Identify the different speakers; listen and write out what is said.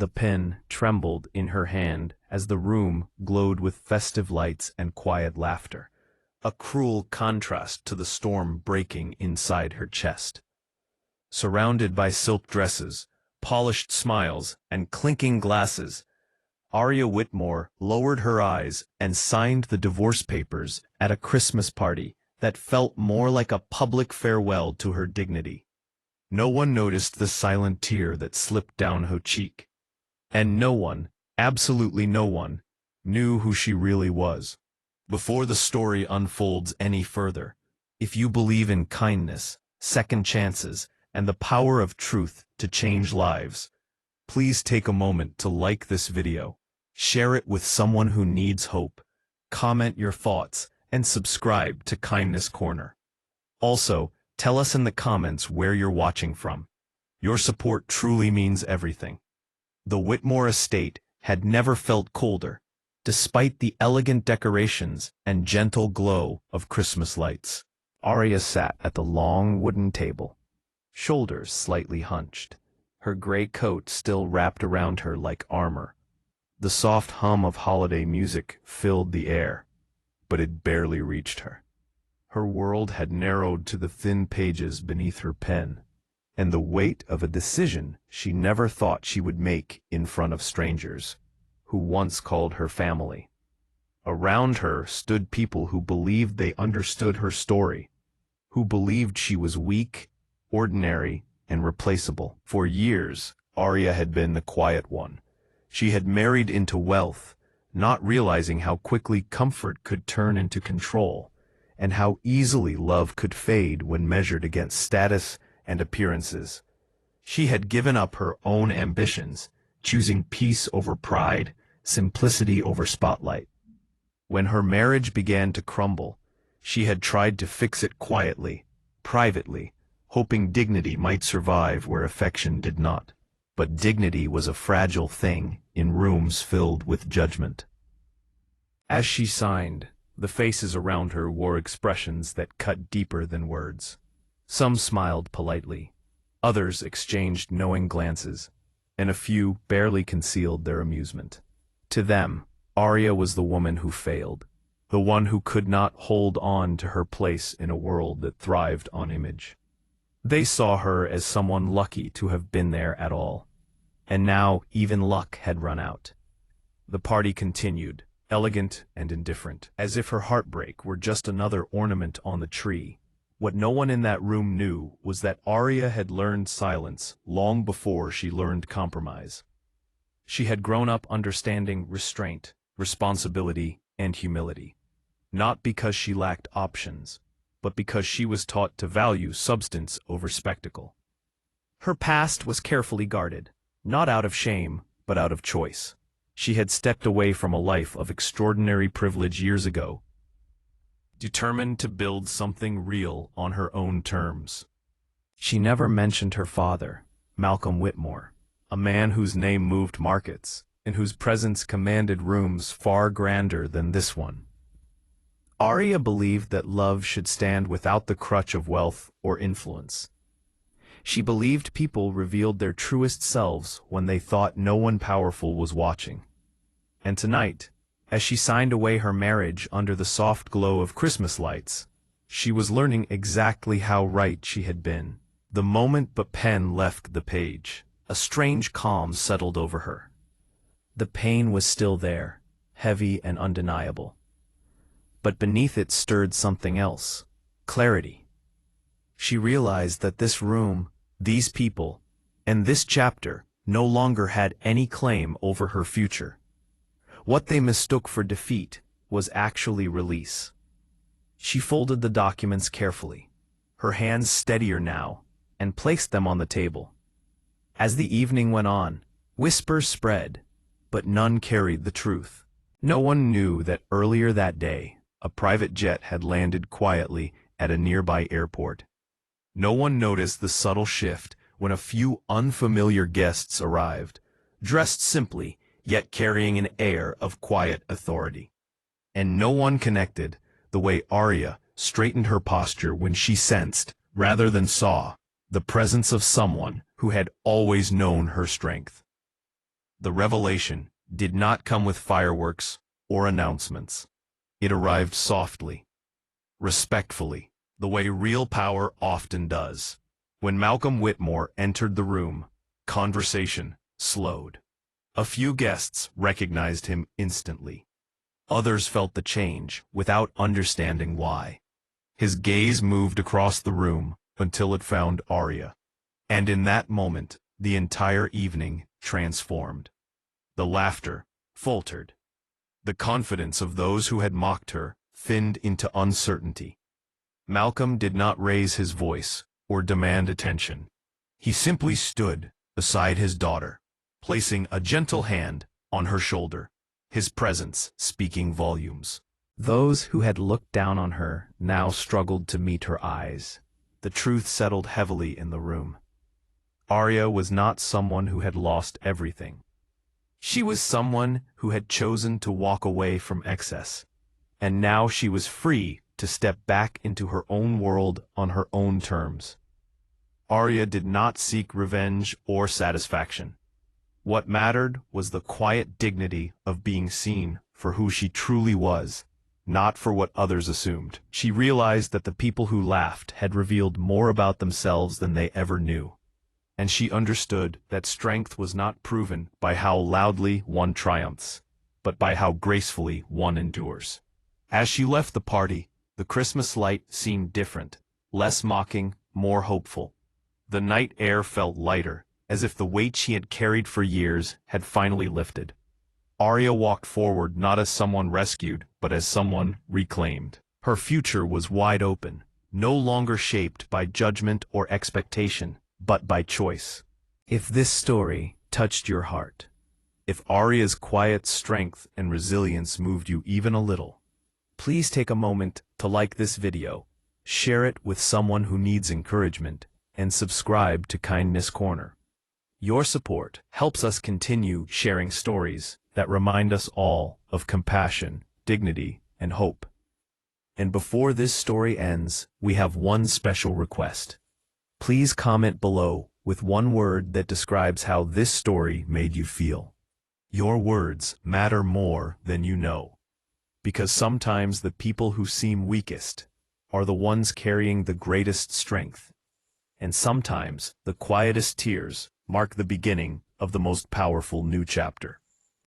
Speaker 1: The pen trembled in her hand as the room glowed with festive lights and quiet laughter, a cruel contrast to the storm breaking inside her chest. Surrounded by silk dresses, polished smiles, and clinking glasses, Aria Whitmore lowered her eyes and signed the divorce papers at a Christmas party that felt more like a public farewell to her dignity. No one noticed the silent tear that slipped down her cheek. And no one, absolutely no one, knew who she really was. Before the story unfolds any further, if you believe in kindness, second chances, and the power of truth to change lives, please take a moment to like this video, share it with someone who needs hope, comment your thoughts, and subscribe to Kindness Corner. Also, tell us in the comments where you're watching from. Your support truly means everything. The Whitmore estate had never felt colder, despite the elegant decorations and gentle glow of Christmas lights. Aria sat at the long wooden table, shoulders slightly hunched, her gray coat still wrapped around her like armor. The soft hum of holiday music filled the air, but it barely reached her. Her world had narrowed to the thin pages beneath her pen, and the weight of a decision she never thought she would make in front of strangers, who once called her family. Around her stood people who believed they understood her story, who believed she was weak, ordinary, and replaceable. For years, Aria had been the quiet one. She had married into wealth, not realizing how quickly comfort could turn into control, and how easily love could fade when measured against status and appearances. She had given up her own ambitions, choosing peace over pride, simplicity over spotlight. When her marriage began to crumble, she had tried to fix it quietly, privately, hoping dignity might survive where affection did not. But dignity was a fragile thing in rooms filled with judgment. As she signed, the faces around her wore expressions that cut deeper than words. Some smiled politely, others exchanged knowing glances, and a few barely concealed their amusement. To them, Aria was the woman who failed, the one who could not hold on to her place in a world that thrived on image. They saw her as someone lucky to have been there at all, and now even luck had run out. The party continued, elegant and indifferent, as if her heartbreak were just another ornament on the tree. What no one in that room knew was that Aria had learned silence long before she learned compromise. She had grown up understanding restraint, responsibility, and humility, not because she lacked options, but because she was taught to value substance over spectacle. Her past was carefully guarded, not out of shame, but out of choice. She had stepped away from a life of extraordinary privilege years ago, determined to build something real on her own terms. She never mentioned her father, Malcolm Whitmore, a man whose name moved markets, and whose presence commanded rooms far grander than this one. Aria believed that love should stand without the crutch of wealth or influence. She believed people revealed their truest selves when they thought no one powerful was watching. And tonight, as she signed away her marriage under the soft glow of Christmas lights, she was learning exactly how right she had been. The moment the pen left the page, a strange calm settled over her. The pain was still there, heavy and undeniable. But beneath it stirred something else, clarity. She realized that this room, these people, and this chapter no longer had any claim over her future. What they mistook for defeat was actually release. She folded the documents carefully, her hands steadier now, and placed them on the table. As the evening went on, whispers spread, but none carried the truth. No one knew that earlier that day, a private jet had landed quietly at a nearby airport. No one noticed the subtle shift when a few unfamiliar guests arrived, dressed simply, yet carrying an air of quiet authority. And no one connected the way Aria straightened her posture when she sensed, rather than saw, the presence of someone who had always known her strength. The revelation did not come with fireworks or announcements. It arrived softly, respectfully, the way real power often does. When Malcolm Whitmore entered the room, conversation slowed. A few guests recognized him instantly. Others felt the change without understanding why. His gaze moved across the room until it found Arya. And in that moment, the entire evening transformed. The laughter faltered. The confidence of those who had mocked her thinned into uncertainty. Malcolm did not raise his voice or demand attention. He simply stood beside his daughter, placing a gentle hand on her shoulder, his presence speaking volumes. Those who had looked down on her now struggled to meet her eyes. The truth settled heavily in the room. Arya was not someone who had lost everything. She was someone who had chosen to walk away from excess, and now she was free to step back into her own world on her own terms. Arya did not seek revenge or satisfaction. What mattered was the quiet dignity of being seen for who she truly was, not for what others assumed. She realized that the people who laughed had revealed more about themselves than they ever knew. And she understood that strength was not proven by how loudly one triumphs, but by how gracefully one endures. As she left the party, the Christmas light seemed different, less mocking, more hopeful. The night air felt lighter, as if the weight she had carried for years had finally lifted. Arya walked forward not as someone rescued, but as someone reclaimed. Her future was wide open, no longer shaped by judgment or expectation, but by choice. If this story touched your heart, if Arya's quiet strength and resilience moved you even a little, please take a moment to like this video, share it with someone who needs encouragement, and subscribe to Kindness Corner. Your support helps us continue sharing stories that remind us all of compassion, dignity, and hope. And before this story ends, we have one special request. Please comment below with one word that describes how this story made you feel. Your words matter more than you know, because sometimes the people who seem weakest are the ones carrying the greatest strength, and sometimes the quietest tears mark the beginning of the most powerful new chapter.